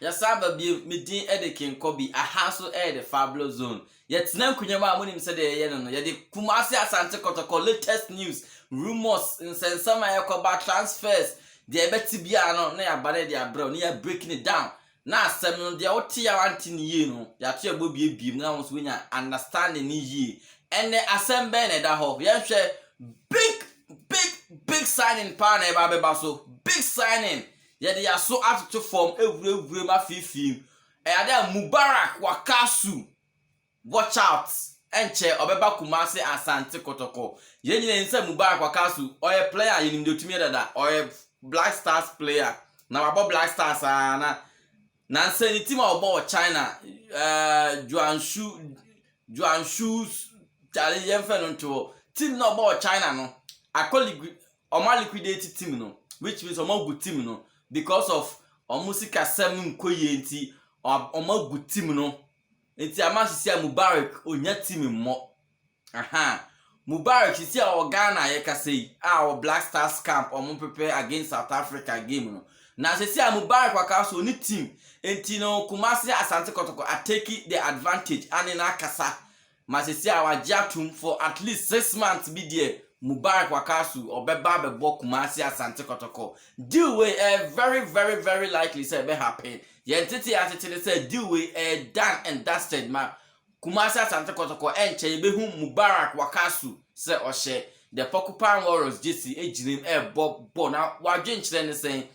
ya saba bi medin Edekin Kobi aha so the Fabulous Zone. Yet nan kunyama amunim se de ye no ye de Kumasi Asante Kotoko latest news, rumors, nsensama yakoba transfers, de ebeti bia no na ya bare de abro, na ya breaking it down. Na asem no de wote ya wanti ni ye no, ya to ebo biem na won so nya understanding ni ye. Ene asem be na da ho. Ye hwe big signing pa na eba beba so. Big signing. Ye de yaso atoto form evure ma fifim. Ade Mubarak Wakasu. Watch out. Enche obeba Kumasi Asante Kotoko. Ye nyine nse Mubarak Wakasu oye player yenim de otumi dada oye Black Stars player. Na wabo Black Stars na nse ni team obo China Juanshu Charlie Yemfe no to team no obo China no. Akoli Oma liquidate team no, which means Oma good team no, because of Omusika Semu Nkoye nti Oma good team no. Nti amasisi Mubarak onya team mo. Aha. Mubarak isi a Ghana ye kasei our Black Stars camp omo prepare against South Africa game no. Na sisi Mubarak Wakasu ni team. Nti no Kumasi Asante Kotoko are taking the advantage and na kasa. Masisi our jatum for at least 6 months be there. Mubarak Wakasu obeba bebo Kumasi Asante Kotoko. Deal with very likely say be happen. Yentiti atitile say deal with done and dusted ma. Kumasi Asante Kotoko enche behu Mubarak Wakasu say oshe the Porcupine Warriors JC ejinim bo na wadwen kire ne say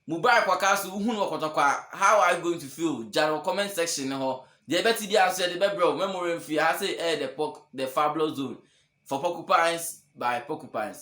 Mubarak Wakasu uhunu Kotoko. How are you going to feel? General comment section ho. The beti di answer the bebro memory fi ha say the Fabulous Zone. For Porcupines by Porcupines.